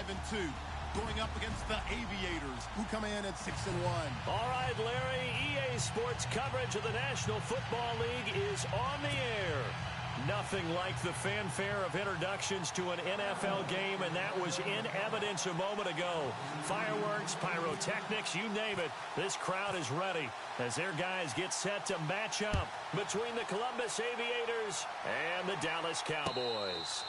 5-2, going up against the Aviators, who come in at 6-1. All right, Larry, EA Sports coverage of the National Football League is on the air. Nothing like the fanfare of introductions to an NFL game, and that was in evidence a moment ago. Fireworks, pyrotechnics, you name it. This crowd is ready as their guys get set to match up between the Columbus Aviators and the Dallas Cowboys.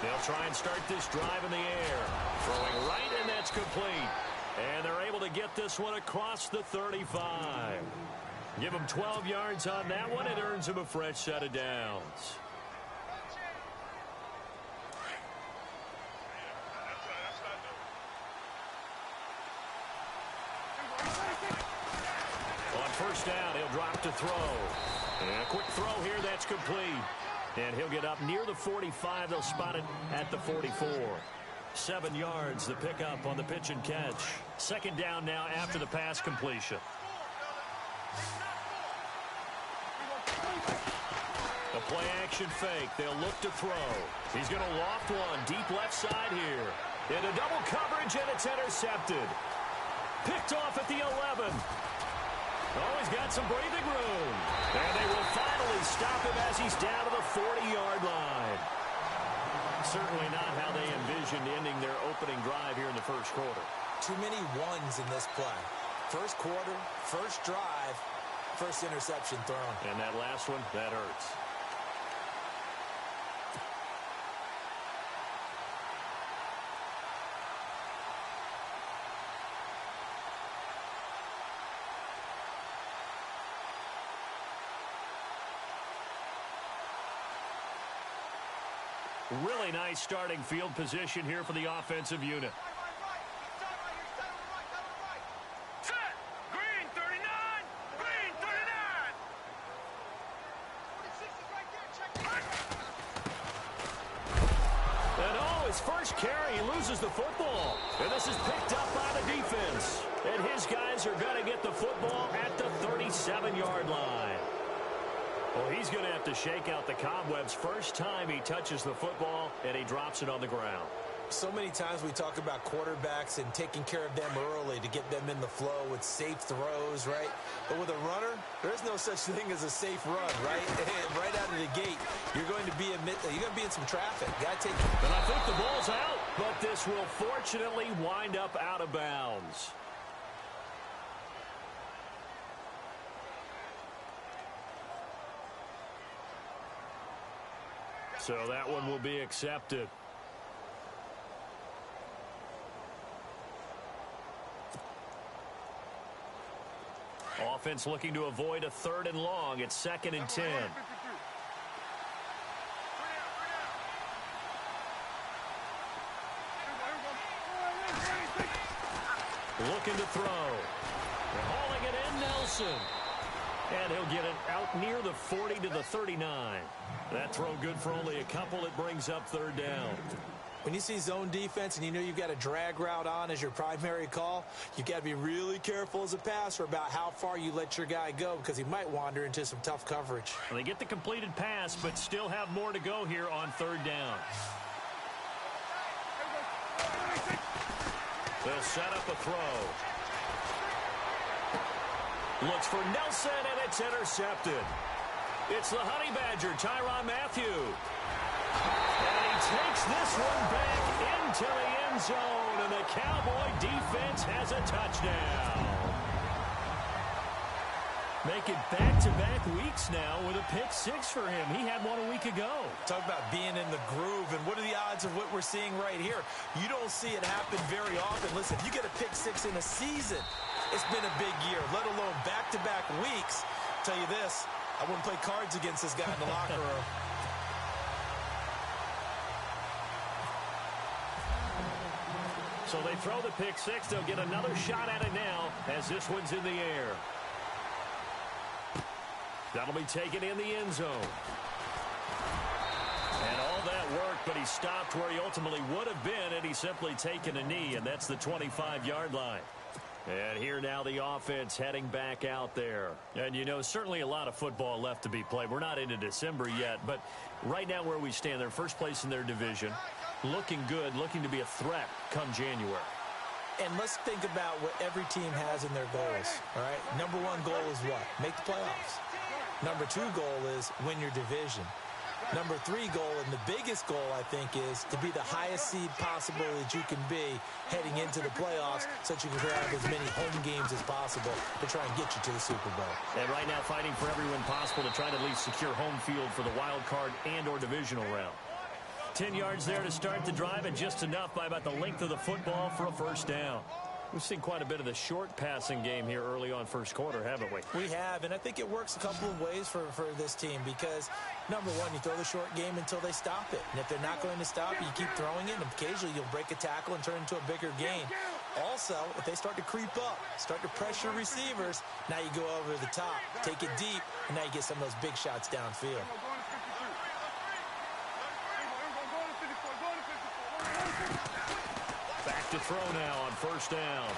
They'll try and start this drive in the air. Throwing right, and that's complete. And they're able to get this one across the 35. Give them 12 yards on that one. It earns them a fresh set of downs. On first down, he'll drop to throw. And a quick throw here, that's complete. And he'll get up near the 45. They'll spot it at the 44. 7 yards, the pickup on the pitch and catch. Second down now after the pass completion. The play action fake. They'll look to throw. He's going to loft one deep left side here. Into double coverage, and it's intercepted. Picked off at the 11. Oh, he's got some breathing room. And they will finally stop him as he's down to the 40-yard line. Certainly not how they envisioned ending their opening drive here in the first quarter. Too many ones in this play. First quarter, first drive, first interception thrown. And that last one, that hurts. Really nice starting field position here for the offensive unit. Set! Green 39! Green 39! 46 is right there. Check it. And oh, his first carry, he loses the football. And this is picked up by the defense. And his guys are going to get the football at the 37-yard line. Well, he's going to have to shake out the cobwebs first time he touches the football, and he drops it on the ground. So many times we talk about quarterbacks and taking care of them early to get them in the flow with safe throws, right? But with a runner, there's no such thing as a safe run, right? And right out of the gate, you're going to be in some traffic. Got to take. And I think the ball's out, but this will fortunately wind up out of bounds. So that one will be accepted. Offense looking to avoid a 3rd and long. It's 2nd and 10. Looking to throw. They're hauling it in, Nelson. And he'll get it out near the 40 to the 39. That throw good for only a couple. It brings up 3rd down. When you see zone defense and you know you've got a drag route on as your primary call, you've got to be really careful as a passer about how far you let your guy go because he might wander into some tough coverage. Well, they get the completed pass, but still have more to go here on 3rd down. They'll set up a throw. Looks for Nelson, and it's intercepted. It's the Honey Badger, Tyrann Mathieu. And he takes this one back into the end zone, and the Cowboy defense has a touchdown. Make it back-to-back weeks now with a pick-6 for him. He had one a week ago. Talk about being in the groove, and what are the odds of what we're seeing right here? You don't see it happen very often. Listen, if you get a pick-6 in a season, it's been a big year, let alone back-to-back weeks. I'll tell you this, I wouldn't play cards against this guy in the locker room. So they throw the pick six. They'll get another shot at it now as this one's in the air. That'll be taken in the end zone. And all that worked, but he stopped where he ultimately would have been had he simply taken a knee, and that's the 25-yard line. And here now the offense heading back out there. And, you know, certainly a lot of football left to be played. We're not into December yet, but right now where we stand, they're first place in their division, looking good, looking to be a threat come January. And let's think about what every team has in their goals, all right? Number one goal is what? Make the playoffs. Number two goal is win your division. Number three goal, and the biggest goal, I think, is to be the highest seed possible that you can be heading into the playoffs so that you can have as many home games as possible to try and get you to the Super Bowl. And right now fighting for every win possible to try to at least secure home field for the wild card and or divisional round. 10 yards there to start the drive, and just enough by about the length of the football for a first down. We've seen quite a bit of the short passing game here early on first quarter, haven't we? We have, and I think it works a couple of ways for this team because, number one, you throw the short game until they stop it. And if they're not going to stop it, you keep throwing it, and occasionally you'll break a tackle and turn it into a bigger gain. Also, if they start to creep up, start to pressure receivers, now you go over the top, take it deep, and now you get some of those big shots downfield. Back to throw now on first down.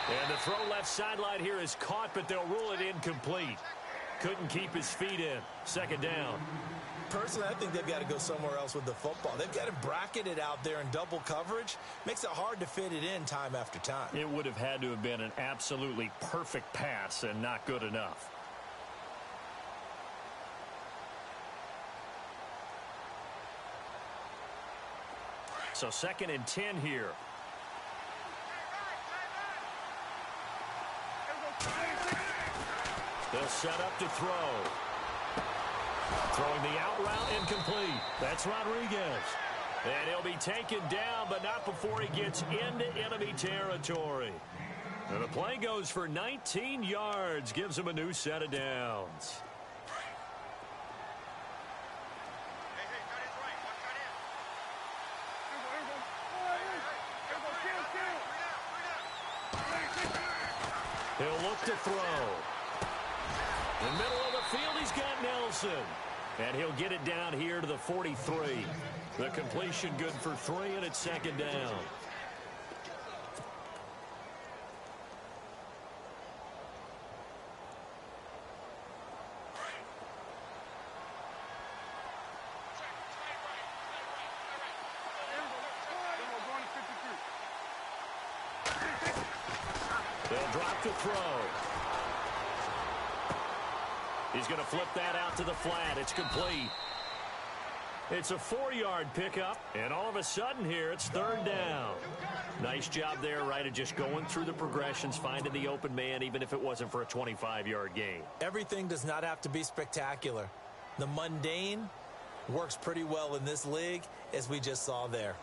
And the throw left sideline here is caught, but they'll rule it incomplete. Couldn't keep his feet in. Second down. Personally, I think they've got to go somewhere else with the football. They've got to bracket it out there in double coverage. Makes it hard to fit it in time after time. It would have had to have been an absolutely perfect pass and not good enough. So 2nd and 10 here. They'll set up to throw. Throwing the out route incomplete. That's Rodriguez. And he'll be taken down, but not before he gets into enemy territory. And the play goes for 19 yards. Gives him a new set of downs. He'll look to throw. In the middle of the field, he's got Nelson. And he'll get it down here to the 43. The completion good for 3, and it's 2nd down. They'll drop to throw. He's going to flip that out to the flat. It's complete. It's a 4-yard pickup, and all of a sudden here, it's 3rd down. Nice job there, right, of just going through the progressions, finding the open man, even if it wasn't for a 25-yard gain. Everything does not have to be spectacular. The mundane works pretty well in this league, as we just saw there.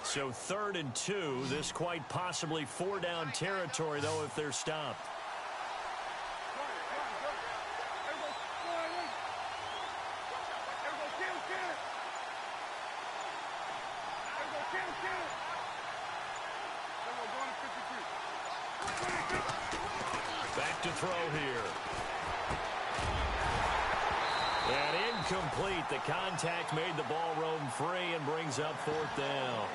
So 3rd and 2, this quite possibly 4-down territory, though, if they're stopped. Back to throw here. And incomplete. The contact made the ball roam free and brings up 4th down.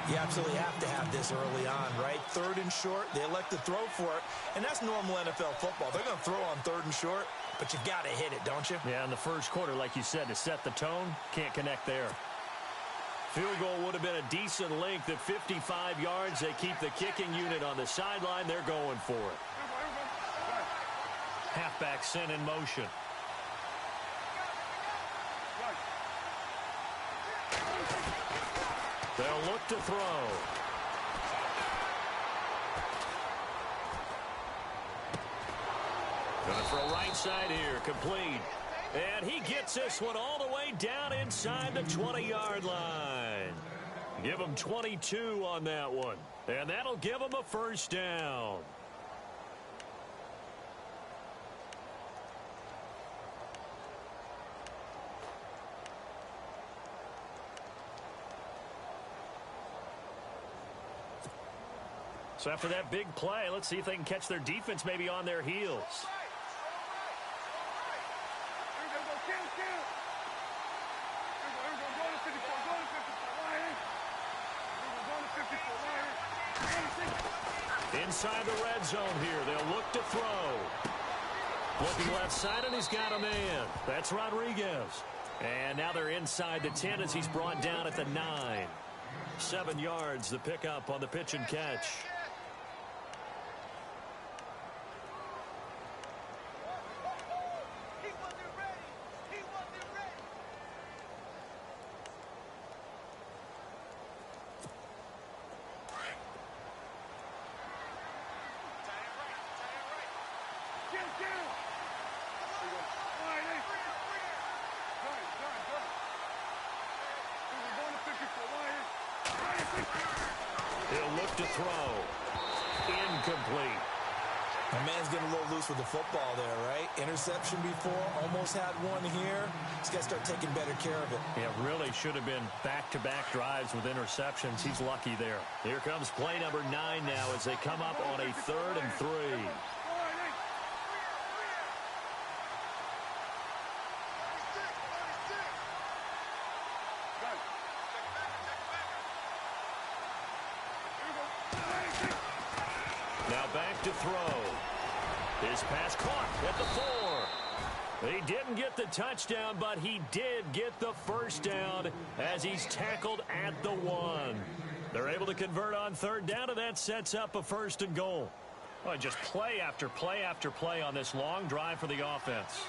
You absolutely have to have this early on, right? 3rd and short, they elect to throw for it, and that's normal NFL football. They're going to throw on 3rd and short, but you've got to hit it, don't you? Yeah, in the first quarter, like you said, to set the tone, can't connect there. Field goal would have been a decent length at 55 yards. They keep the kicking unit on the sideline. They're going for it. Halfback sent in motion. They'll look to throw. Going to throw right side here, complete. And he gets this one all the way down inside the 20-yard line. Give him 22 on that one. And that'll give him a 1st down. So after that big play, let's see if they can catch their defense maybe on their heels. Inside the red zone here. They'll look to throw. Looking left side, and he's got a man. That's Rodriguez. And now they're inside the 10 as he's brought down at the 9. 7 yards, the pickup on the pitch and catch. He'll look to throw. Incomplete. My man's getting a little loose with the football there, right? Interception before, almost had one here. He's got to start taking better care of it. Yeah, really should have been back-to-back drives with interceptions. He's lucky there. Here comes play number 9 now as they come up on a 3rd and 3. Now back to throw. His pass caught at the 4. He didn't get the touchdown, but he did get the first down as he's tackled at the 1. They're able to convert on 3rd down, and that sets up a 1st and goal. Well, just play after play after play on this long drive for the offense.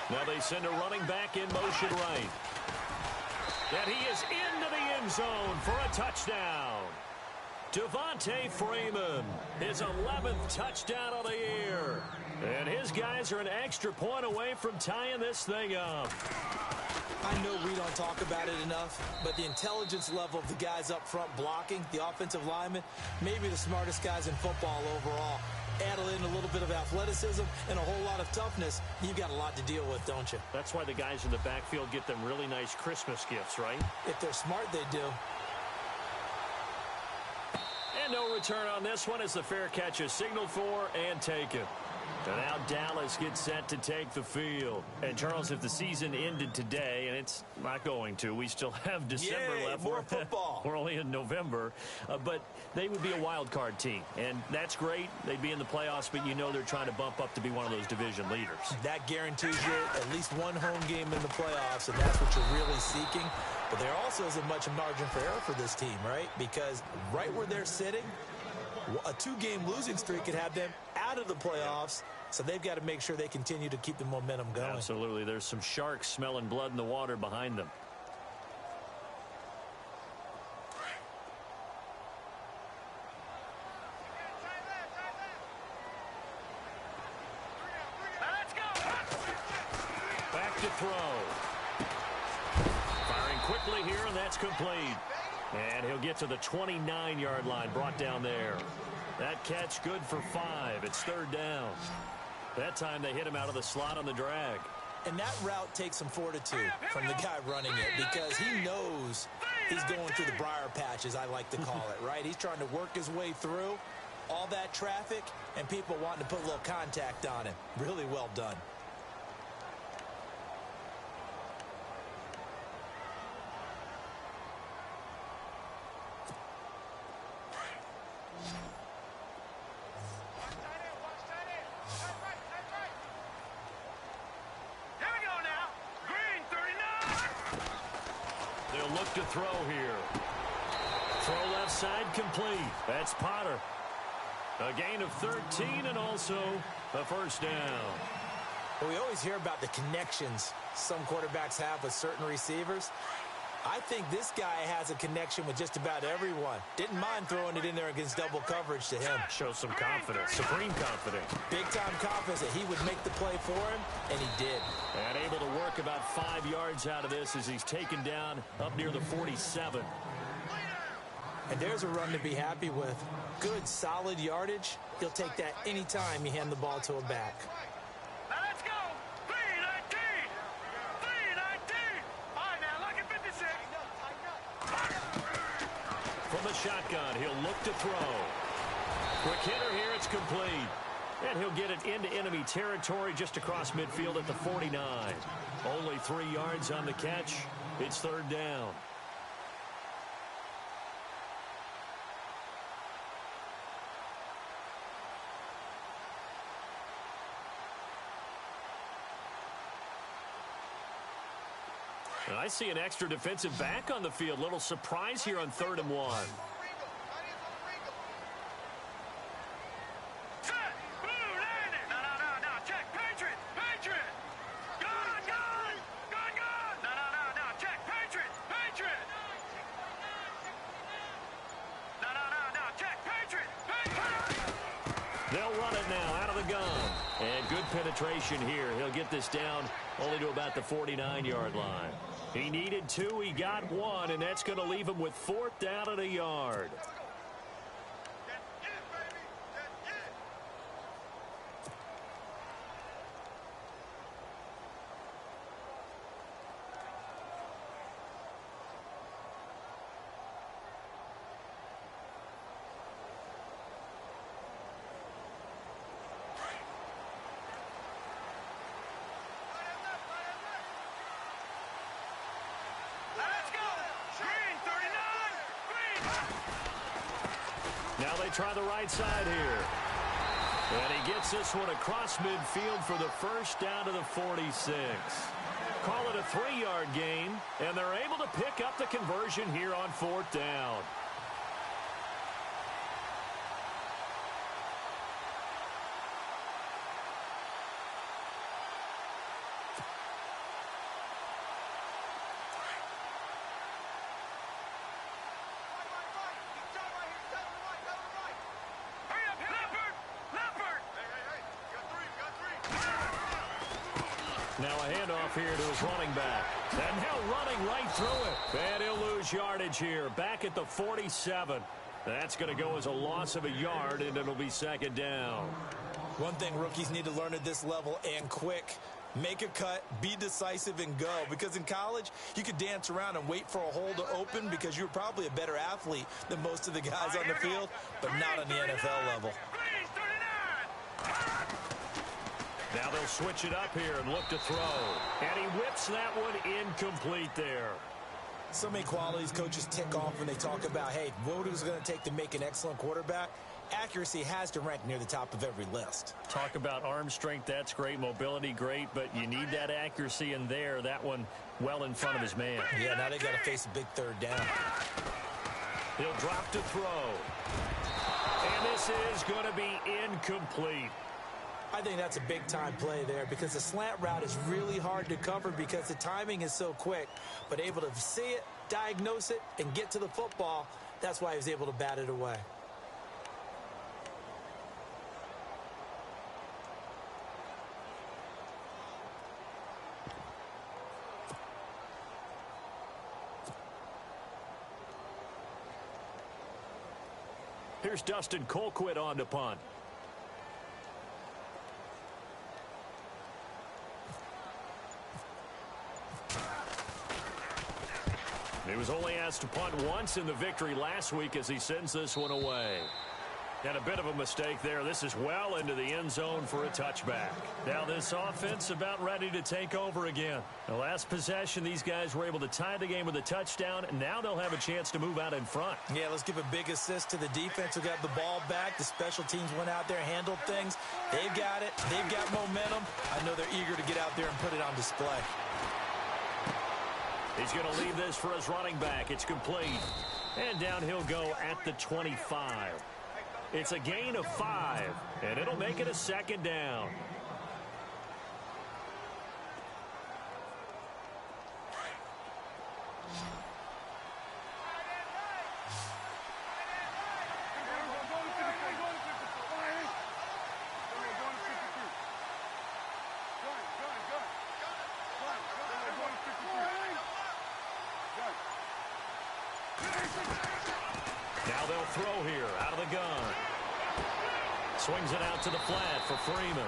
Now they send a running back in motion right. And he is into the end zone for a touchdown. Devontae Freeman, his 11th touchdown of the year. And his guys are an extra point away from tying this thing up. I know we don't talk about it enough, but the intelligence level of the guys up front blocking, the offensive linemen, maybe the smartest guys in football overall. Add in a little bit of athleticism and a whole lot of toughness, you've got a lot to deal with, don't you? That's why the guys in the backfield get them really nice Christmas gifts, right? If they're smart, they do. And no return on this one as the fair catch is signaled for and taken. And now Dallas gets set to take the field. And, Charles, if the season ended today, and it's not going to, we still have December left. More football. We're only in November. But they would be a wild card team. And that's great. They'd be in the playoffs, but you know they're trying to bump up to be one of those division leaders. That guarantees you at least one home game in the playoffs, and that's what you're really seeking. But there also isn't much margin for error for this team, right? Because right where they're sitting, a 2-game losing streak could have them out of the playoffs. So they've got to make sure they continue to keep the momentum going. Absolutely. There's some sharks smelling blood in the water behind them. Back to throw. Firing quickly here, and that's complete. And he'll get to the 29-yard line, brought down there. That catch good for 5. It's 3rd down. That time they hit him out of the slot on the drag. And that route takes some fortitude from the guy running it because he knows he's going through the briar patch, as I like to call it, right? He's trying to work his way through all that traffic and people wanting to put a little contact on him. Really well done. Look to throw here. Throw left side complete. That's Potter. A gain of 13 and also a 1st down. Well, we always hear about the connections some quarterbacks have with certain receivers. I think this guy has a connection with just about everyone. Didn't mind throwing it in there against double coverage to him. Shows some confidence, supreme confidence. Big-time confidence that he would make the play for him, and he did. And able to work about 5 yards out of this as he's taken down up near the 47. And there's a run to be happy with. Good, solid yardage. He'll take that anytime you hand the ball to him back. Let's go! 319! 319! All right, now, look at 56. the shotgun. He'll look to throw. Quick hitter here. It's complete. And he'll get it into enemy territory just across midfield at the 49. Only 3 yards on the catch. It's third down. And I see an extra defensive back on the field. Little surprise here on 3rd and 1. They'll run it now out of the gun. And good penetration here. He'll get this down only to about the 49-yard line. He needed 2. He got 1, and that's going to leave him with 4th down and a yard. Now they try the right side here. And he gets this one across midfield for the first down to the 46. Call it a 3-yard gain, and they're able to pick up the conversion here on 4th down. Now a handoff here to his running back. And now running right through it. And he'll lose yardage here. Back at the 47. That's going to go as a loss of a yard, and it'll be 2nd down. One thing rookies need to learn at this level, and quick. Make a cut, be decisive, and go. Because in college, you could dance around and wait for a hole to open because you're probably a better athlete than most of the guys on the field, but not on the NFL level. Now they'll switch it up here and look to throw. And he whips that one incomplete there. So many qualities coaches tick off when they talk about, hey, what is it going to take to make an excellent quarterback? Accuracy has to rank near the top of every list. Talk about arm strength, that's great. Mobility, great, but you need that accuracy in there. That one well in front of his man. Yeah, now they got to face a big 3rd down. He'll drop to throw. And this is going to be incomplete. I think that's a big-time play there because the slant route is really hard to cover because the timing is so quick. But able to see it, diagnose it, and get to the football, that's why he was able to bat it away. Here's Dustin Colquitt on to punt. He was only asked to punt once in the victory last week as he sends this one away. And a bit of a mistake there. This is well into the end zone for a touchback. Now this offense about ready to take over again. The last possession, these guys were able to tie the game with a touchdown, and now they'll have a chance to move out in front. Yeah, let's give a big assist to the defense who got the ball back. The special teams went out there, handled things. They've got it. They've got momentum. I know they're eager to get out there and put it on display. He's going to leave this for his running back. It's complete. And down he'll go at the 25. It's a gain of 5, and it'll make it a 2nd down. Now they'll throw here out of the gun. Swings it out to the flat for Freeman.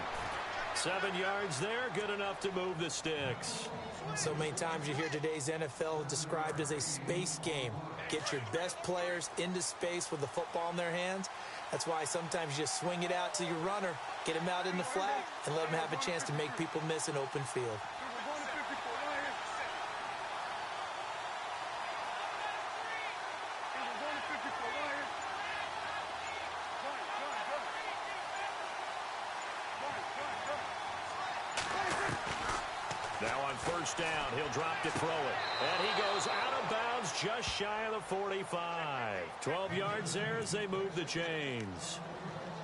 7 yards there, good enough to move the sticks. So many times you hear today's NFL described as a space game. Get your best players into space with the football in their hands. That's why sometimes you just swing it out to your runner, get him out in the flat, and let him have a chance to make people miss an open field. Now on first down, he'll drop to throw it. And he goes out of bounds just shy of the 45. 12 yards there as they move the chains.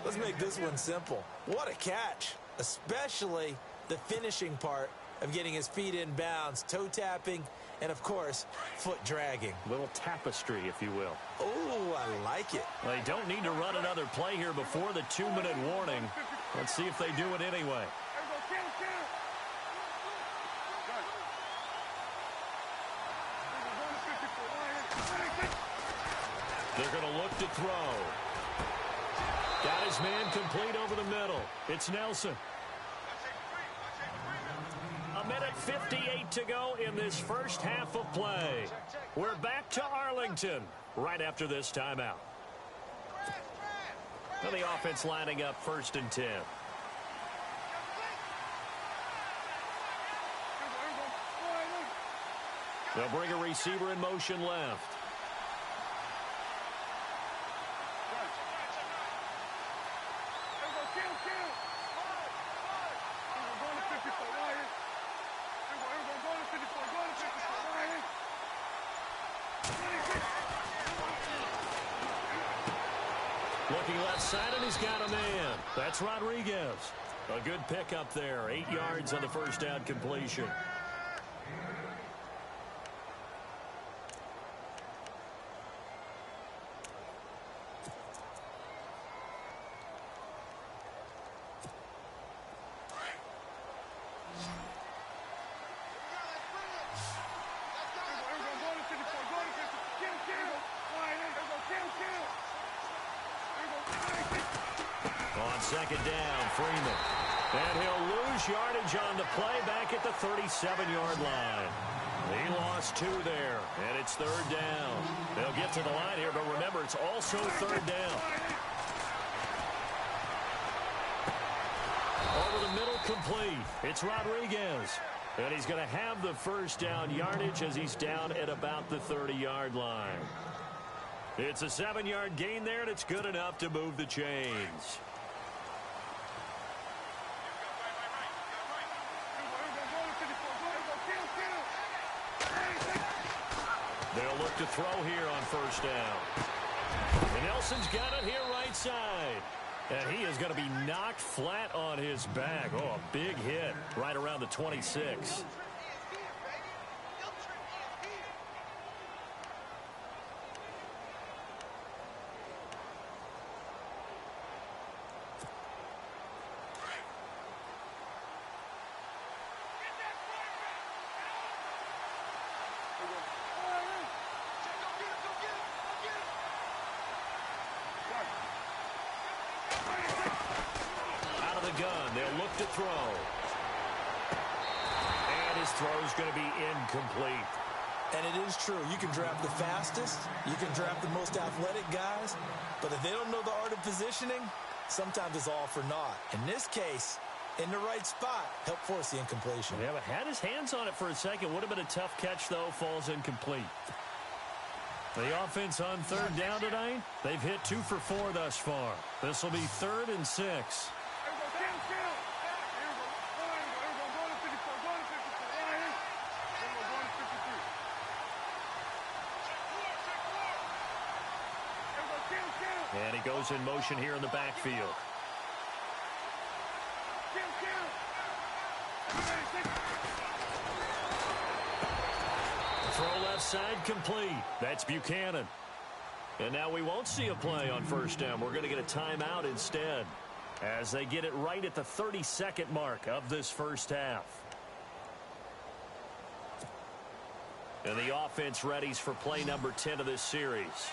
Let's make this one simple. What a catch, especially the finishing part of getting his feet in bounds, toe tapping, and, of course, foot dragging. Little tapestry, if you will. Oh, I like it. They don't need to run another play here before the 2-minute warning. Let's see if they do it anyway. They're going to look to throw. Got his man complete over the middle. It's Nelson. 1:58 to go in this first half of play. We're back to Arlington right after this timeout. Now the offense lining up 1st and 10. They'll bring a receiver in motion left. Looking left side, and he's got a man. That's Rodriguez. A good pickup there. 8 yards on the first down completion. On second down, Freeman. And he'll lose yardage on the play back at the 37-yard line. He lost 2 there, and it's 3rd down. They'll get to the line here, but remember, it's also 3rd down. Over the middle, complete. It's Rodriguez. And he's going to have the first down yardage as he's down at about the 30-yard line. It's a 7-yard gain there, and it's good enough to move the chains. They'll look to throw here on first down. And Nelson's got it here right side. And he is going to be knocked flat on his back. Oh, a big hit right around the 26. Out of the gun, they'll look to throw. And his throw's going to be incomplete. And it is true. You can draft the fastest. You can draft the most athletic guys. But if they don't know the art of positioning, sometimes it's all for naught. In this case, in the right spot, helped force the incompletion. Yeah, but had his hands on it for a second. Would have been a tough catch, though. Falls incomplete. The offense on 3rd down tonight, they've hit 2 for 4 thus far. This will be 3rd and 6. And he goes in motion here in the backfield. Throw left side complete. That's Buchanan. And now we won't see a play on first down. We're going to get a timeout instead as they get it right at the 32nd mark of this first half. And the offense readies for play number 10 of this series.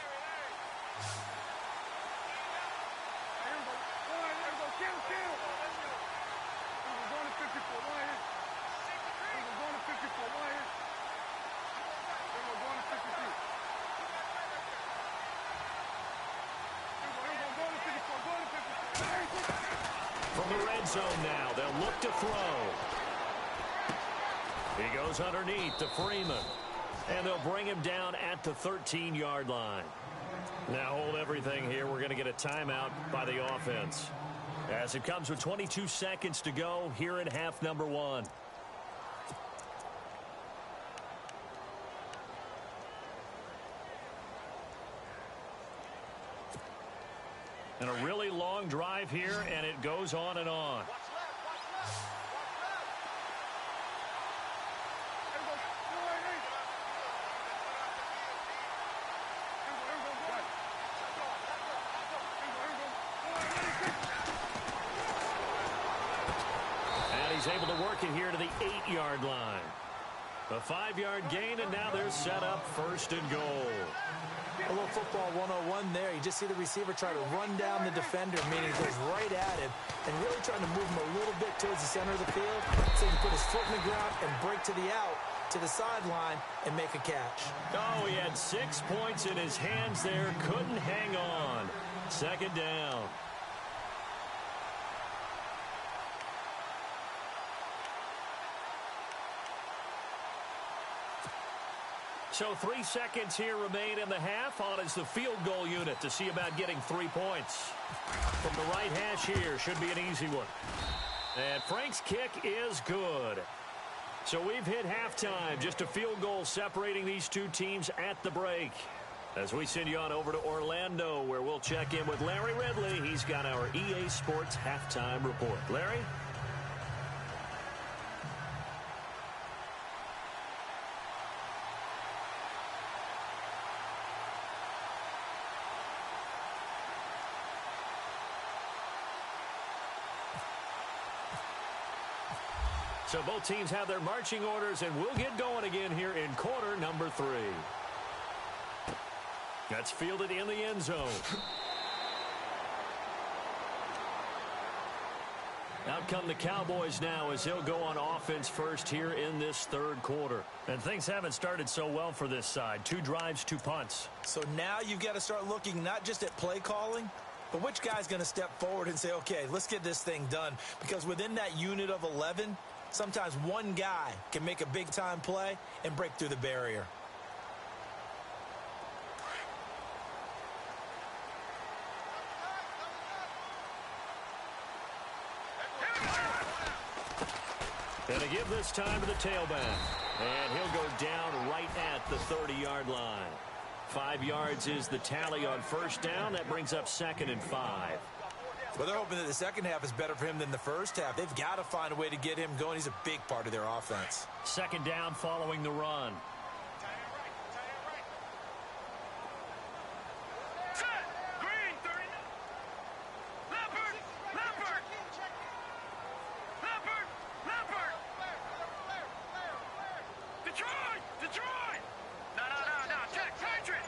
red zone now. They'll look to throw. He goes underneath to Freeman. And they'll bring him down at the 13-yard line. Now hold everything here. We're going to get a timeout by the offense, as it comes with 22 seconds to go here in half number 1. And a really long drive here, and it goes on and on. He's able to work it here to the 8-yard line. A 5-yard gain, and now they're set up 1st and goal. A little football 101 there. You just see the receiver try to run down the defender, meaning he goes right at him and really trying to move him a little bit towards the center of the field so he can put his foot in the ground and break to the out, to the sideline, and make a catch. Oh, he had 6 points in his hands there. Couldn't hang on. 2nd down. So 3 seconds here remain in the half. On is the field goal unit to see about getting 3 points. From the right hash here, should be an easy one. And Frank's kick is good. So we've hit halftime. Just a field goal separating these two teams at the break. As we send you on over to Orlando, where we'll check in with Larry Ridley. He's got our EA Sports halftime report. Larry? So both teams have their marching orders, and we'll get going again here in quarter number 3. That's fielded in the end zone. Out come the Cowboys now as they'll go on offense first here in this 3rd quarter. And things haven't started so well for this side. 2 drives, 2 punts. So now you've got to start looking not just at play calling, but which guy's going to step forward and say, okay, let's get this thing done. Because within that unit of 11, sometimes one guy can make a big-time play and break through the barrier. And to give this time to the tailback. And he'll go down right at the 30-yard line. 5 yards is the tally on 1st down. That brings up 2nd and 5. Well, they're hoping that the second half is better for him than the first half. They've got to find a way to get him going. He's a big part of their offense. 2nd down following the run. Set. Green. 30. Leopard. Detroit. No. Check. Patriot.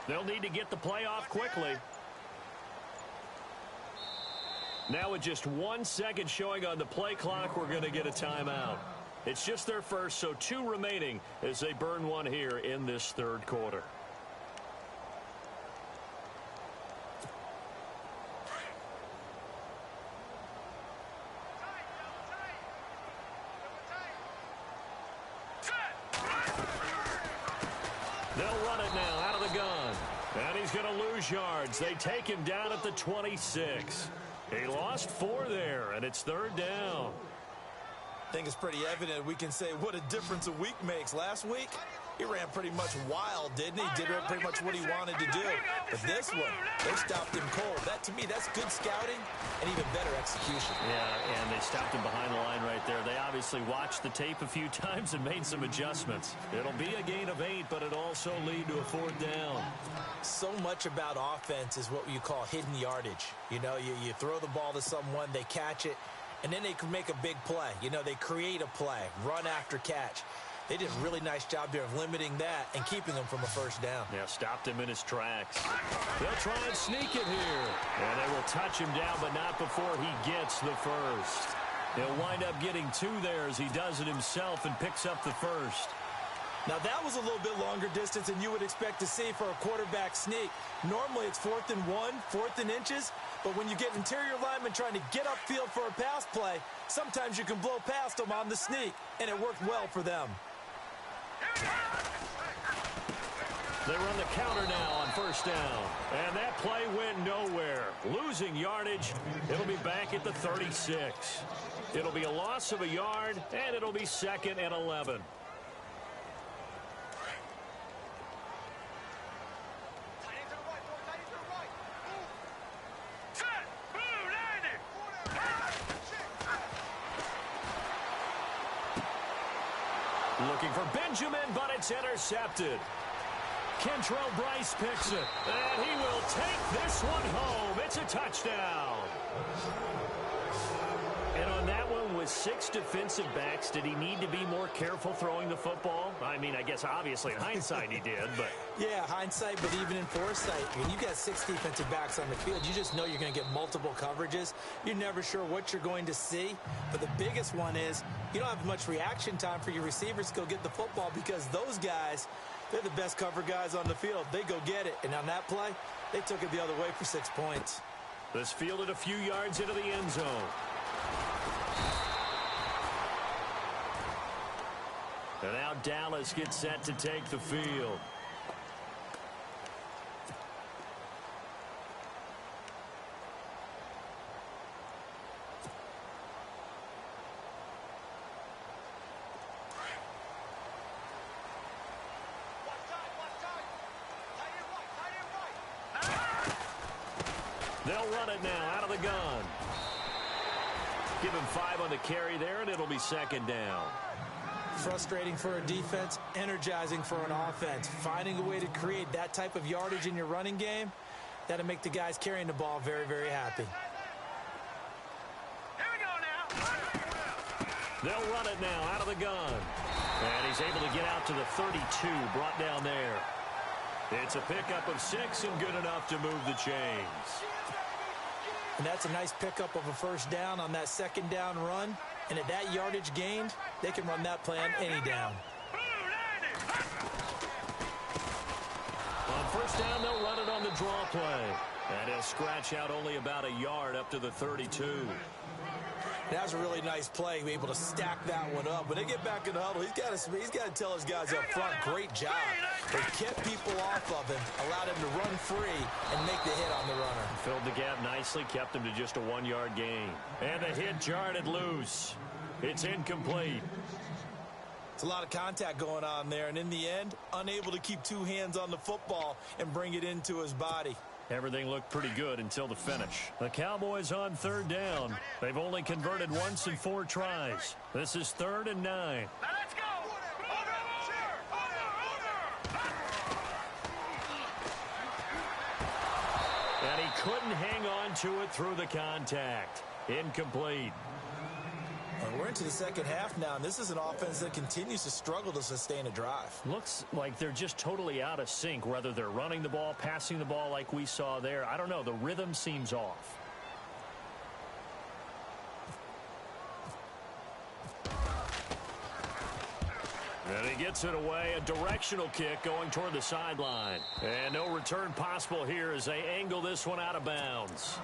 They'll need to get the play off quickly. Now with just 1 second showing on the play clock, we're going to get a timeout. It's just their first, so 2 remaining as they burn 1 here in this 3rd quarter. They'll run it now out of the gun. And he's going to lose yards. They take him down at the 26. He lost 4 there, and it's 3rd down. I think it's pretty evident. We can say what a difference a week makes. Last week, he ran pretty much wild, didn't he? Did pretty much what he wanted to do. But this one, they stopped him cold. That, to me, that's good scouting and even better execution. Yeah, and they stopped him behind the line right there. They obviously watched the tape a few times and made some adjustments. It'll be a gain of 8, but it'll also lead to a 4th down. So much about offense is what you call hidden yardage. You know, you throw the ball to someone, they catch it, and then they can make a big play. You know, they create a play, run after catch. They did a really nice job there of limiting that and keeping him from a 1st down. Yeah, stopped him in his tracks. They'll try and sneak it here. And they will touch him down, but not before he gets the 1st. He'll wind up getting 2 there as he does it himself and picks up the 1st. Now, that was a little bit longer distance than you would expect to see for a quarterback sneak. Normally, it's 4th and 1, 4th and inches. But when you get interior linemen trying to get upfield for a pass play, sometimes you can blow past them on the sneak, and it worked well for them. They run the counter now on first down. And that play went nowhere. Losing yardage. It'll be back at the 36. It'll be a loss of a yard, and it'll be 2nd and 11. Looking for Benjamin, but it's intercepted. Kentrell Bryce picks it, and he will take this one home. It's a touchdown. And on that one, with 6 defensive backs, did he need to be more careful throwing the football? I mean, I guess obviously in hindsight he did, but... Yeah, hindsight, but even in foresight, when you got 6 defensive backs on the field, you just know you're going to get multiple coverages. You're never sure what you're going to see. But the biggest one is you don't have much reaction time for your receivers to go get the football because those guys, they're the best cover guys on the field. They go get it. And on that play, they took it the other way for 6 points. This fielded a few yards into the end zone. And now Dallas gets set to take the field. They'll run it now out of the gun. Give him 5 on the carry there, and it'll be 2nd down. Frustrating for a defense, energizing for an offense. Finding a way to create that type of yardage in your running game, that'll make the guys carrying the ball very, very happy. Here we go now. They'll run it now out of the gun. And he's able to get out to the 32, brought down there. It's a pickup of 6 and good enough to move the chains. And that's a nice pickup of a first down on that 2nd down run. And at that yardage gained, they can run that play on any down. On first down, they'll run it on the draw play. And he'll scratch out only about a yard up to the 32. That was a really nice play, able to stack that one up. When they get back in the huddle, he's got to tell his guys up front, great job. They kept people off of him, allowed him to run free and make the hit on the runner. Filled the gap nicely, kept him to just a 1-yard gain. And the hit jarred loose. It's incomplete. It's a lot of contact going on there, and in the end, unable to keep 2 hands on the football and bring it into his body. Everything looked pretty good until the finish. The Cowboys on 3rd down. They've only converted once in 4 tries. This is 3rd and 9. Now let's go. And he couldn't hang on to it through the contact. Incomplete. We're into the 2nd half now, and this is an offense that continues to struggle to sustain a drive. Looks like they're just totally out of sync, whether they're running the ball, passing the ball like we saw there. I don't know. The rhythm seems off. And he gets it away, a directional kick going toward the sideline. And no return possible here as they angle this one out of bounds.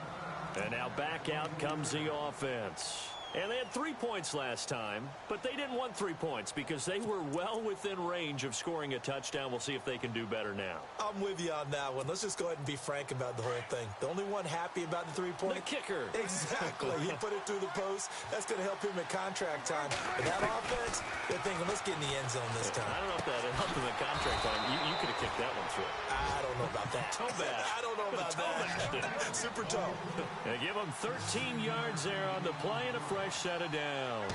And now back out comes the offense. And they had 3 points last time, but they didn't want 3 points because they were well within range of scoring a touchdown. We'll see if they can do better now. I'm with you on that one. Let's just go ahead and be frank about the whole thing. The only one happy about the 3-point. The kicker. Exactly. He put it through the post. That's going to help him at contract time. But that offense, they're thinking, let's get in the end zone this time. I don't know if that helped him at contract time. You could have kicked that one through. I don't know about that. Toe bash. I don't know about that. Super toe. They give him 13 yards there on the play and a fresh set of downs.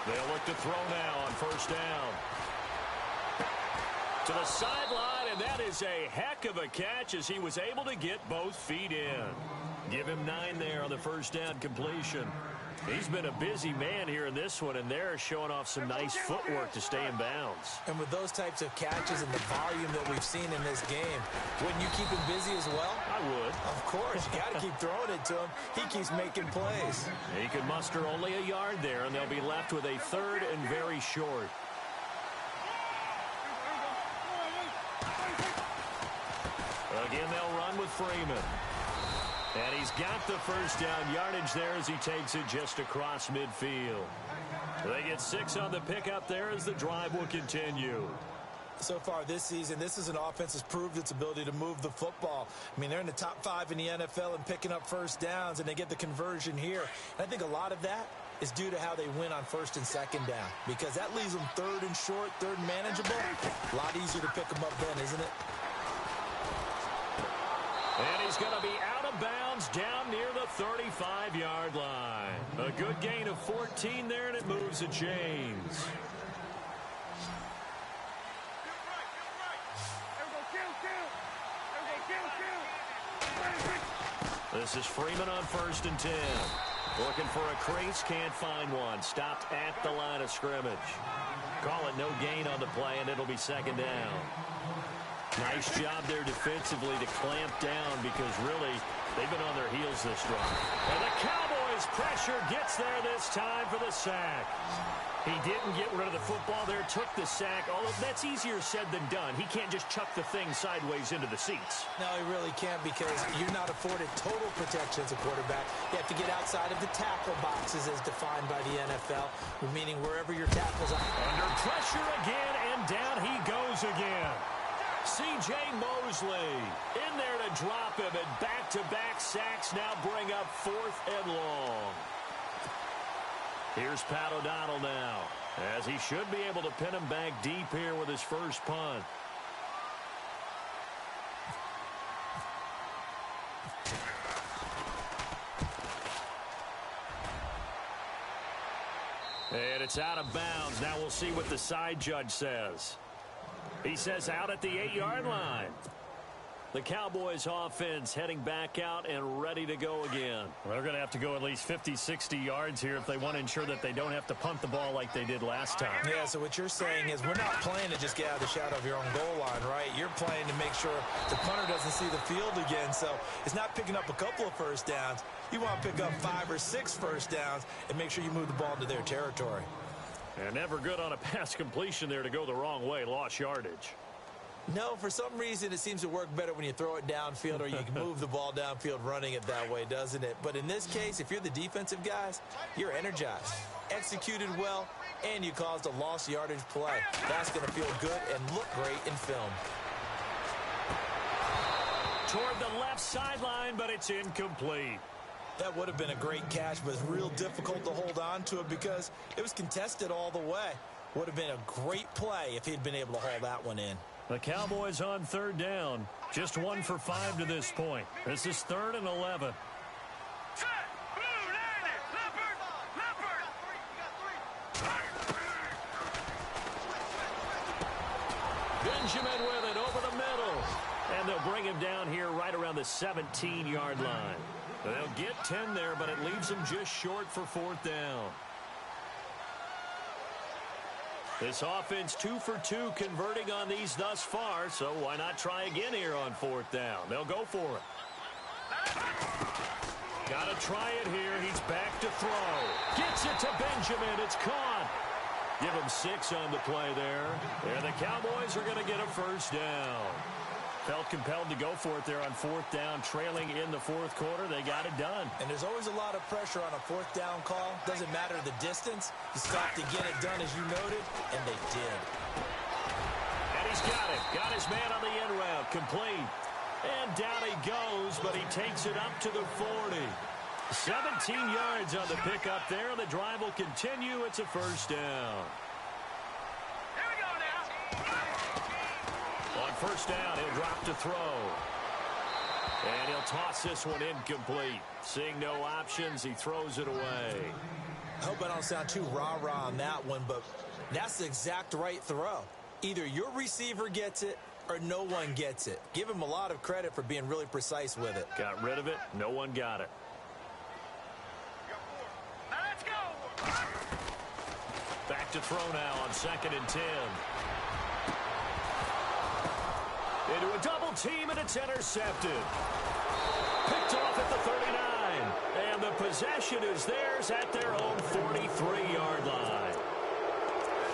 They'll look to throw now on first down. To the sideline, and that is a heck of a catch as he was able to get both feet in. Give him 9 there on the first down completion. He's been a busy man here in this one, and they're showing off some nice footwork to stay in bounds. And with those types of catches and the volume that we've seen in this game, wouldn't you keep him busy as well? I would. Of course. You got to keep throwing it to him. He keeps making plays. He could muster only a yard there, and they'll be left with a 3rd and very short. Again, they'll run with Freeman. And he's got the first down yardage there as he takes it just across midfield. They get 6 on the pickup there as the drive will continue. So far this season, this is an offense that's proved its ability to move the football. I mean, they're in the top 5 in the NFL in picking up first downs, and they get the conversion here. And I think a lot of that is due to how they win on first and second down, because that leaves them third and short, third and manageable. A lot easier to pick them up then, isn't it? And he's going to be out of bounds down near the 35-yard line. A good gain of 14 there, and it moves the chains. This is Freeman on first and 10. Looking for a crease, can't find one. Stopped at the line of scrimmage. Call it no gain on the play, and it'll be second down. Nice job there defensively to clamp down because really they've been on their heels this drive. And the Cowboys pressure gets there this time for the sack. He didn't get rid of the football there, took the sack. Although that's easier said than done. He can't just chuck the thing sideways into the seats. No, he really can't because you're not afforded total protection as a quarterback. You have to get outside of the tackle boxes as defined by the NFL, meaning wherever your tackles are. Under pressure again, and down he goes again. C.J. Mosley in there to drop him, and back-to-back sacks now bring up 4th and long. Here's Pat O'Donnell now, as he should be able to pin him back deep here with his first punt. And it's out of bounds. Now we'll see what the side judge says. He says out at the 8-yard line. The Cowboys offense heading back out and ready to go again. Well, they're going to have to go at least 50, 60 yards here if they want to ensure that they don't have to punt the ball like they did last time. Yeah, so what you're saying is we're not playing to just get out of the shadow of your own goal line, right? You're playing to make sure the punter doesn't see the field again. So it's not picking up a couple of first downs. You want to pick up 5 or 6 first downs and make sure you move the ball into their territory. And never good on a pass completion there to go the wrong way. Lost yardage. No, for some reason, it seems to work better when you throw it downfield or you can move the ball downfield running it that way, doesn't it? But in this case, if you're the defensive guys, you're energized, executed well, and you caused a lost yardage play. That's going to feel good and look great in film. Toward the left sideline, but it's incomplete. That would have been a great catch, but it's real difficult to hold on to it because it was contested all the way. Would have been a great play if he'd been able to haul that one in. The Cowboys on third down. Just 1 for 5 to this point. This is 3rd and 11. Benjamin with it over the middle. And they'll bring him down here right around the 17-yard line. They'll get 10 there, but it leaves them just short for 4th down. This offense 2 for 2 converting on these thus far, so why not try again here on 4th down? They'll go for it. Got to try it here. He's back to throw. Gets it to Benjamin. It's caught. Give him 6 on the play there. And the Cowboys are going to get a first down. Felt compelled to go for it there on 4th down, trailing in the 4th quarter. They got it done. And there's always a lot of pressure on a 4th down call. Doesn't matter the distance. You stop to get it done, as you noted, and they did. And he's got it. Got his man on the end route. Complete. And down he goes, but he takes it up to the 40. 17 yards on the pickup there. The drive will continue. It's a first down. Here we go now. On first down, he'll drop to throw. And he'll toss this one incomplete. Seeing no options, he throws it away. I hope I don't sound too rah-rah on that one, but that's the exact right throw. Either your receiver gets it or no one gets it. Give him a lot of credit for being really precise with it. Got rid of it. No one got it. Now let's go. Back to throw now on 2nd and 10. Into a double team, and it's intercepted. Picked off at the 39. And the possession is theirs at their own 43-yard line.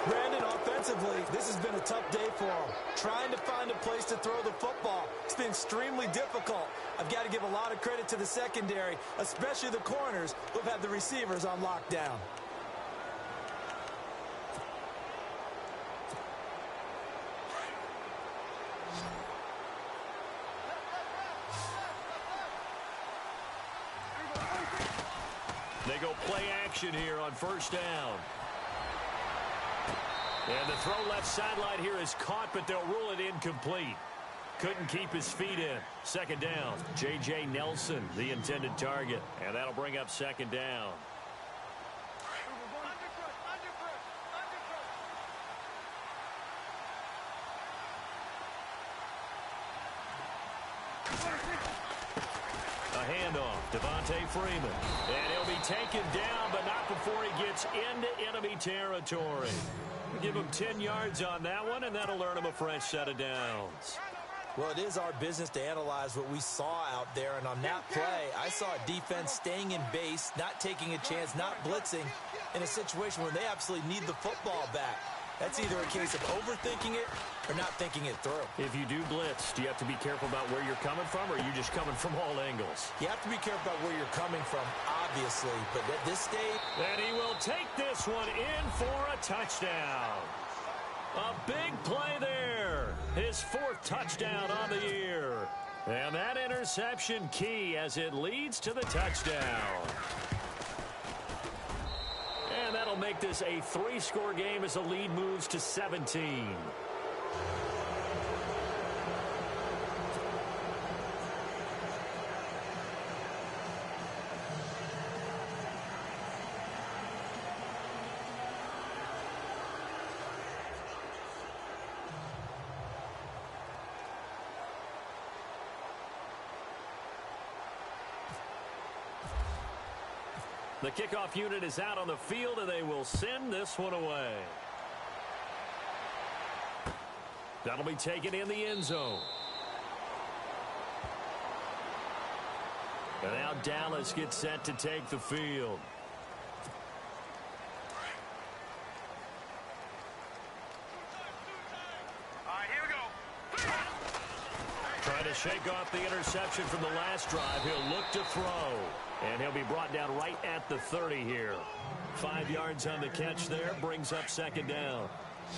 Brandon, offensively, Offensively, this has been a tough day for them. Trying to find a place to throw the football. It's been extremely difficult. I've got to give a lot of credit to the secondary, especially the corners who have had the receivers on lockdown. They go play action here on first down. And the throw left sideline here is caught, but they'll rule it incomplete. Couldn't keep his feet in. Second down. J.J. Nelson, the intended target. And that'll bring up second down. A handoff, Devontae Freeman. And he'll be taken down, but not before he gets into enemy territory. Give him 10 yards on that one, and that'll earn him a fresh set of downs. Well, it is our business to analyze what we saw out there, and on that play, I saw a defense staying in base, not taking a chance, not blitzing, in a situation where they absolutely need the football back. That's either a case of overthinking it or not thinking it through. If you do blitz, do you have to be careful about where you're coming from, or are you just coming from all angles? You have to be careful about where you're coming from, obviously, but at this stage... And he will take this one in for a touchdown. A big play there. His fourth touchdown on the year. And that interception key as it leads to the touchdown. And that'll make this a 3-score game as the lead moves to 17. The kickoff unit is out on the field, and they will send this one away. That'll be taken in the end zone. And now Dallas gets set to take the field. All right, here we go. Trying to shake off the interception from the last drive. He'll look to throw. And he'll be brought down right at the 30 here. 5 yards on the catch there. Brings up second down.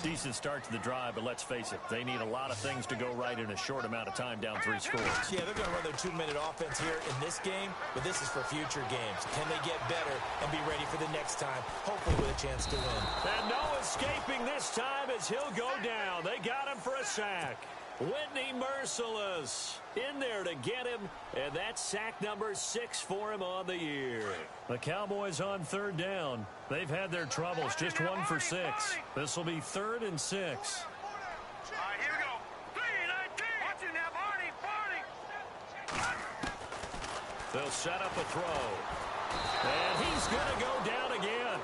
Decent start to the drive, but let's face it, they need a lot of things to go right in a short amount of time down 3 scores. Yeah, they're going to run their 2-minute offense here in this game, but this is for future games. Can they get better and be ready for the next time, hopefully with a chance to win? And no escaping this time as he'll go down. They got him for a sack. Whitney Merciless in there to get him, and that's sack number 6 for him on the year. The Cowboys on third down. They've had their troubles, just 1 for 6. This will be 3rd and 6. All right, here we go. 3-19. Watch it now, Barney. They'll set up a throw. And he's going to go down again.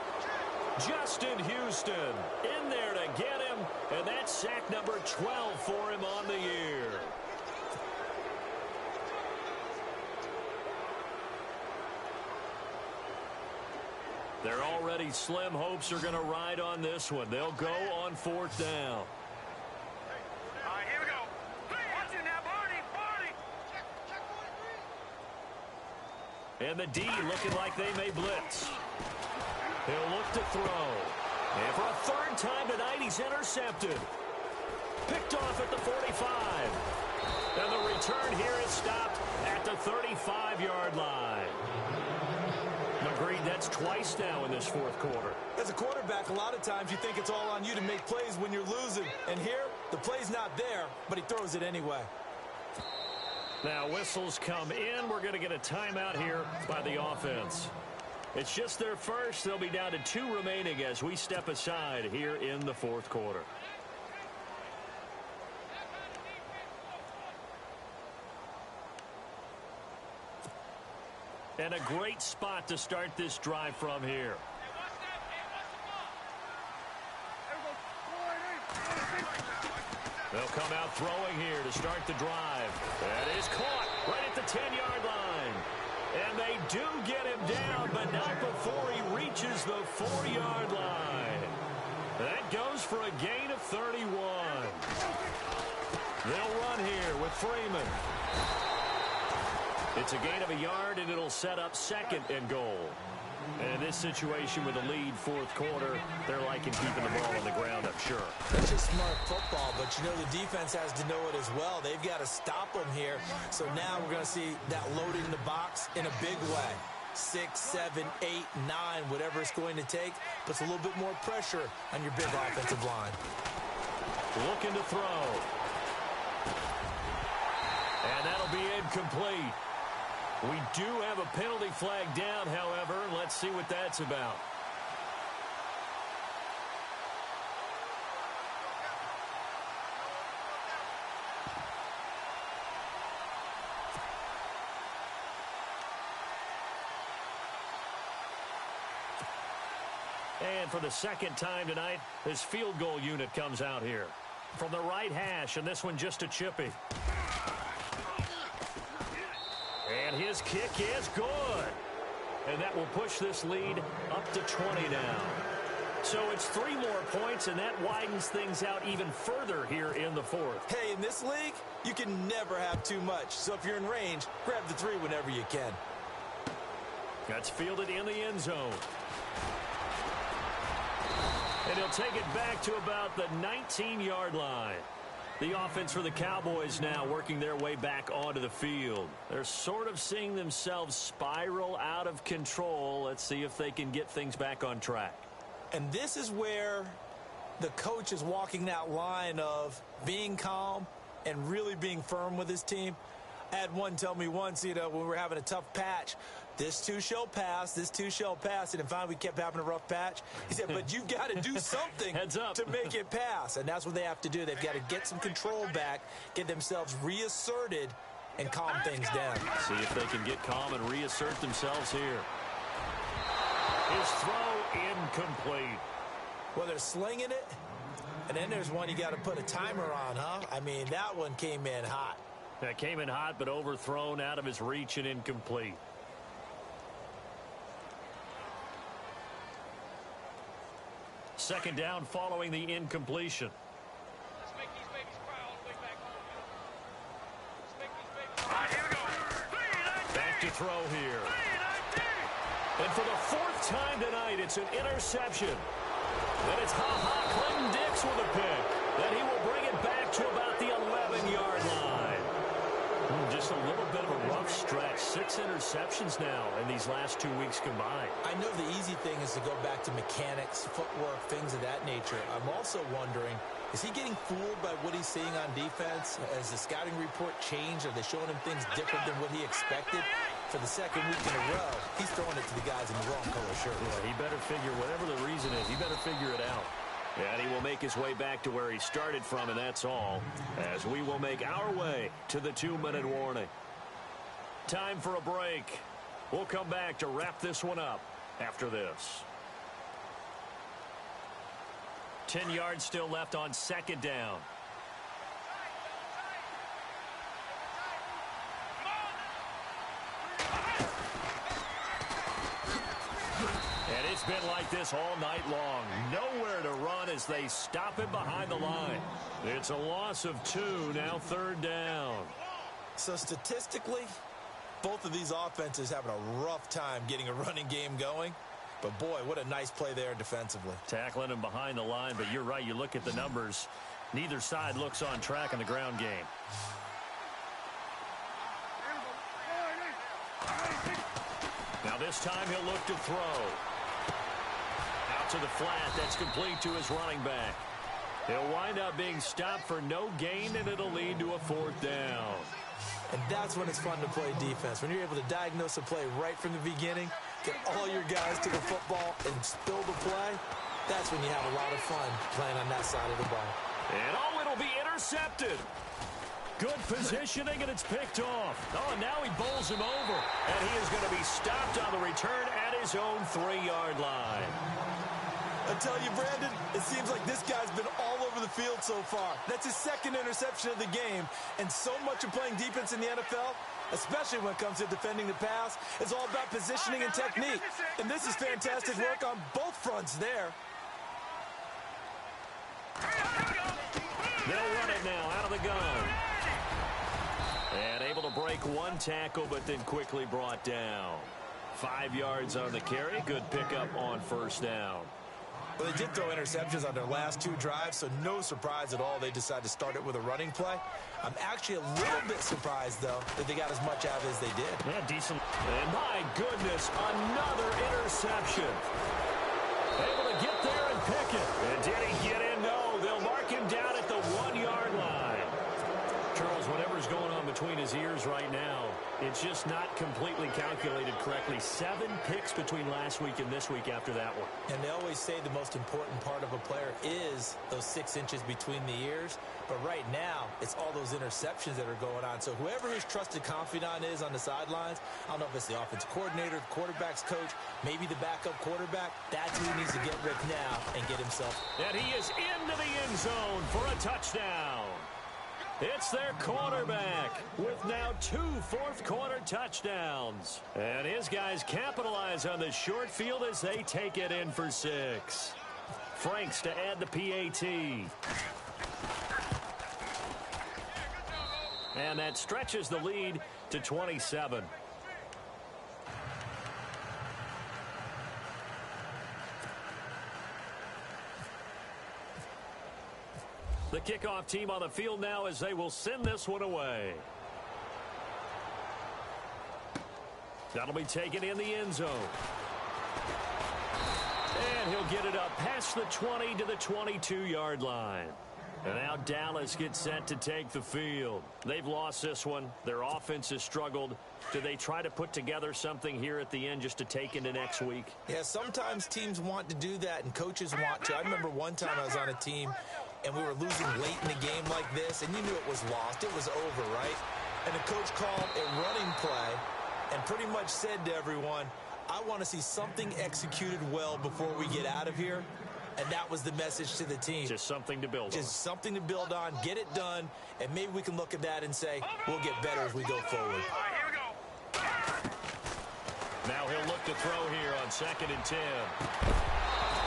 Justin Houston in there to get him, and that's sack number 12 for him on the year. Their already slim hopes are going to ride on this one. They'll go on 4th down. All right, here we go. Watch it now, Barney. And the D looking like they may blitz. He'll look to throw. And for a 3rd time tonight, he's intercepted. Picked off at the 45. And the return here is stopped at the 35-yard line. Agreed, that's twice now in this 4th quarter. As a quarterback, a lot of times you think it's all on you to make plays when you're losing. And here, the play's not there, but he throws it anyway. Now whistles come in. We're going to get a timeout here by the offense. It's just their first. They'll be down to 2 remaining as we step aside here in the 4th quarter. And a great spot to start this drive from here. They'll come out throwing here to start the drive. That is caught right at the 10-yard line. And they do get him down, but not before he reaches the 4-yard line. That goes for a gain of 31. They'll run here with Freeman. It's a gain of a yard, and it'll set up 2nd and goal. And in this situation with a lead 4th quarter, they're liking keeping the ball on the ground, I'm sure. That's just smart football, but you know the defense has to know it as well. They've got to stop them here. So now we're going to see that loading the box in a big way. 6, 7, 8, 9, whatever it's going to take, puts a little bit more pressure on your big offensive line. Looking to throw. And that'll be incomplete. We do have a penalty flag down, however. Let's see what that's about. And for the 2nd time tonight, his field goal unit comes out here. From the right hash, and this one just a chippy. And his kick is good. And that will push this lead up to 20 now. So it's 3 more points, and that widens things out even further here in the 4th. Hey, in this league, you can never have too much. So if you're in range, grab the 3 whenever you can. That's fielded in the end zone. And he'll take it back to about the 19-yard line. The offense for the Cowboys now working their way back onto the field. They're sort of seeing themselves spiral out of control. Let's see if they can get things back on track. And this is where the coach is walking that line of being calm and really being firm with his team. I had one tell me once, when we were having a tough patch, this too shall pass, this too shall pass. And then finally we kept having a rough patch. He said, but you've got to do something Heads up. to make it pass. And that's what they have to do. They've got to get some control back, get themselves reasserted, and calm things down. See if they can get calm and reassert themselves here. His throw incomplete. Well, they're slinging it. And then there's one you got to put a timer on, huh? I mean, that one came in hot. That came in hot, but overthrown out of his reach and incomplete. Second down following the incompletion. Let's make these babies cry all the way back home. Let's make these babies cry. All right, here we go. Back to throw here. And for the 4th time tonight, it's an interception. And it's Clinton Dix with a pick. Then he will bring it back to about the 11-yard line. Just a little bit of a rough stretch. 6 interceptions now in these last 2 weeks combined. I know the easy thing is to go back to mechanics, footwork, things of that nature. I'm also wondering, is he getting fooled by what he's seeing on defense? Has the scouting report changed? Are they showing him things different than what he expected? For the 2nd week in a row, he's throwing it to the guys in the wrong color shirt. Yeah, he better figure, whatever the reason is, he better figure it out. And he will make his way back to where he started from, and that's all, as we will make our way to the 2-minute warning. Time for a break. We'll come back to wrap this one up after this. 10 yards still left on 2nd down. And it's been like this all night long. Nowhere to run as they stop him behind the line. It's a loss of 2, now 3rd down. So statistically, both of these offenses having a rough time getting a running game going. But, boy, what a nice play there defensively. Tackling him behind the line, but you're right. You look at the numbers. Neither side looks on track in the ground game. Now this time he'll look to throw. Out to the flat. That's complete to his running back. He'll wind up being stopped for no gain, and it'll lead to a 4th down. And that's when it's fun to play defense. When you're able to diagnose a play right from the beginning, get all your guys to the football and spill the play, that's when you have a lot of fun playing on that side of the ball. And it'll be intercepted. Good positioning, and it's picked off. Oh, and now he bowls him over. And he is going to be stopped on the return at his own 3-yard line. I tell you, Brandon, it seems like this guy's been all over the field so far. That's his 2nd interception of the game. And so much of playing defense in the NFL, especially when it comes to defending the pass, is all about positioning and technique. And this is fantastic work on both fronts there. Here we go. gun. And able to break one tackle, but then quickly brought down. 5 yards on the carry. Good pickup on first down. Well, they did throw interceptions on their last 2 drives, so no surprise at all they decided to start it with a running play. I'm actually a little bit surprised, though, that they got as much out of it as they did. Yeah, decent. And my goodness, another interception. Able to get there and pick it. And did he get in? No, they'll mark him down at the 1-yard line. Charles, whatever's going on between his ears right now, it's just not completely calculated correctly. 7 picks between last week and this week after that one. And they always say the most important part of a player is those 6 inches between the ears. But right now, it's all those interceptions that are going on. So whoever his trusted confidant is on the sidelines, I don't know if it's the offensive coordinator, the quarterback's coach, maybe the backup quarterback, that's who he needs to get with now and get himself. And he is into the end zone for a touchdown. It's their quarterback with now 2 fourth-quarter touchdowns. And his guys capitalize on the short field as they take it in for 6. Franks to add the PAT. And that stretches the lead to 27. The kickoff team on the field now as they will send this one away. That'll be taken in the end zone. And he'll get it up past the 20 to the 22-yard line. And now Dallas gets set to take the field. They've lost this one. Their offense has struggled. Do they try to put together something here at the end just to take into next week? Yeah, sometimes teams want to do that and coaches want to. I remember one time I was on a team and we were losing late in the game like this, and you knew it was lost. It was over, right? And the coach called a running play and pretty much said to everyone, I want to see something executed well before we get out of here. And that was the message to the team. Just something to build on. Just something to build on, get it done, and maybe we can look at that and say, we'll get better as we go forward. All right, here we go. Now he'll look to throw here on 2nd and 10.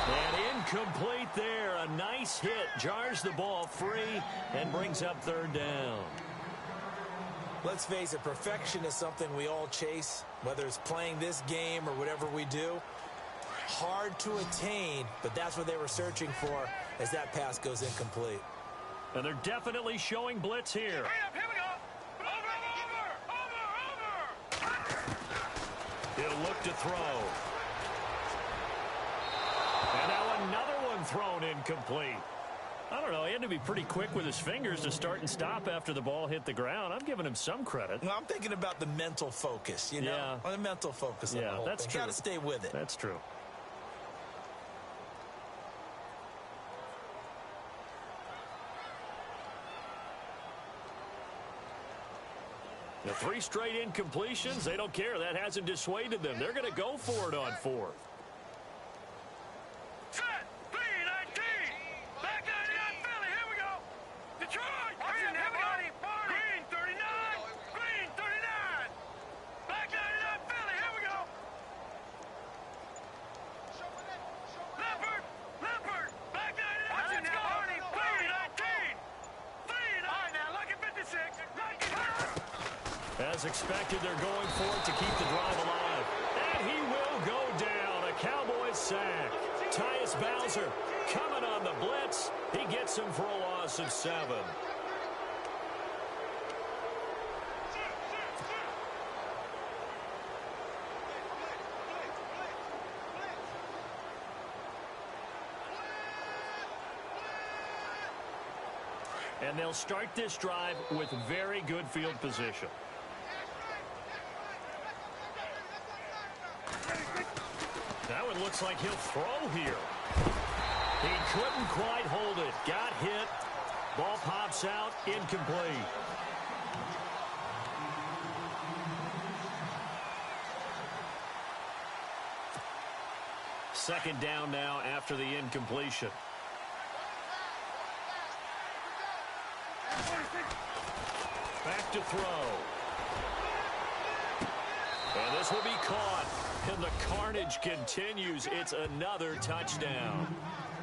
And incomplete there. A nice hit. Jars the ball free and brings up 3rd down. Let's face it, perfection is something we all chase, whether it's playing this game or whatever we do. Hard to attain, but that's what they were searching for as that pass goes incomplete. And they're definitely showing blitz here. Hurry up, here we go. Over. He'll look to throw. And now another one thrown incomplete. I don't know, he had to be pretty quick with his fingers to start and stop after the ball hit the ground. I'm giving him some credit. Well, I'm thinking about the mental focus, you know? Yeah. The mental focus on the whole that's thing. true. Got to stay with it. That's true. The 3 straight incompletions, they don't care. That hasn't dissuaded them. They're going to go for it on 4th. Set. 3-19. Back 99 Philly. Here we go. Detroit. Hurry up, here we go. Green 39. Green 39. Back 99 Philly. Here we go. Leopard. Leopard. Back 99. Let's go. 3-19. 3-19. All right, now look at 56. As expected, they're going for it to keep the drive alive. And he will go down. A Cowboys sack. Tyus Bowser coming on the blitz. He gets him for a loss of 7. And they'll start this drive with very good field position. That one looks like he'll throw here. He couldn't quite hold it. Got hit. Ball pops out. Incomplete. Second down now after the incompletion. Back to throw. And this will be caught. And the carnage continues. It's another touchdown.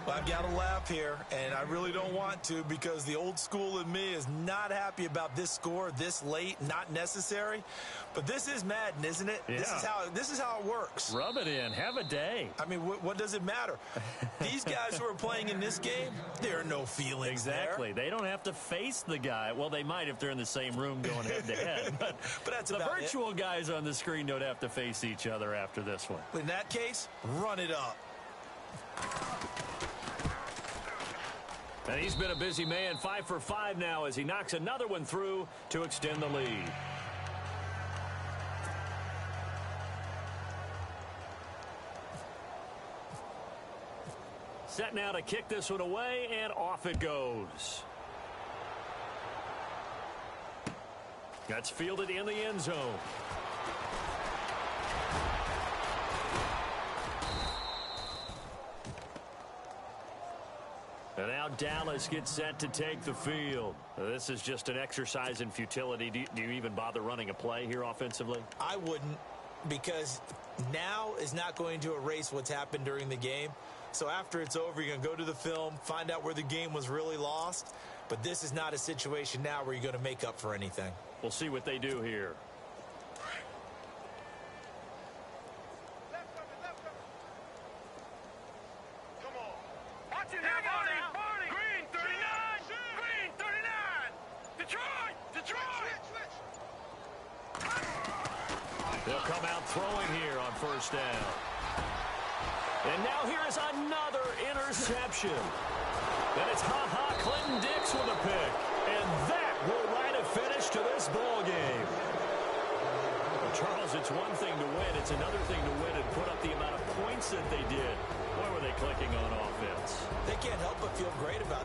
Well, I've got to laugh here, and I really don't want to because the old school in me is not happy about this score this late, not necessary. But this is Madden, isn't it? Yeah. This is how it works. Rub it in. Have a day. I mean, what does it matter? These guys who are playing in this game, there are no feelings Exactly. there. They don't have to face the guy. Well, they might if they're in the same room going head-to-head. But that's the about virtual guys on the screen don't have to face each other after this one. In that case, run it up. And he's been a busy man, 5 for 5 now as he knocks another one through to extend the lead. Set now to kick this one away, and off it goes. That's fielded in the end zone. And now Dallas gets set to take the field. This is just an exercise in futility. Do you even bother running a play here offensively? I wouldn't, because now is not going to erase what's happened during the game. So after it's over, you're going to go to the film, find out where the game was really lost. But this is not a situation now where you're going to make up for anything. We'll see what they do here. They'll come out throwing here on first down. And now here is another interception. And it's Clinton Dix with a pick. And that will write a finish to this ball game. Well, Charles, it's one thing to win. It's another thing to win and put up the amount of points that they did. Boy, were they clicking on offense. They can't help but feel great about